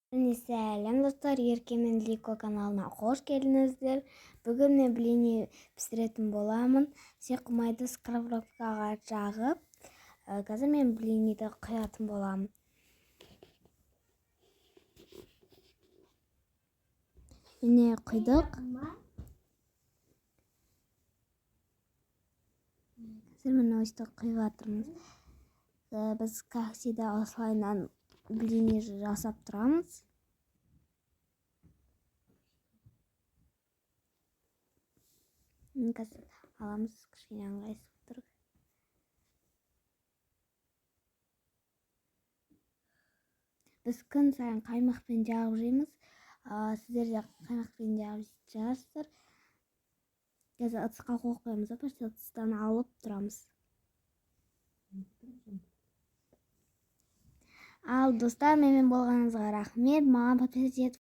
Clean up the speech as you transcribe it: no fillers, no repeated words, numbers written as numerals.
Сәлем достар, Еркемен Лико каналына қош келдіңіздер. Бүгін мен блини пісіретін боламын. Сеқымайды сковородкаға жағып, қазір мен блиниді құятын боламын. Міне құйдық. Қазір міне өстіп құйып жатырмыз. Біз как-всегда осылайынан блини жасап тұрамыз. Қазір аламыз, кішкене ыңғайсыз тұр. Біз күн сайын қаймақпен жағып жейміз. Сіздер де қаймақпен жағып жейсіздер. Қазір ыдысқа қойып қоямыз, просто ыдыстан алып тұрамыз. Ал достар, менімен болғаныңызға рахмет. Маған подписывайтесь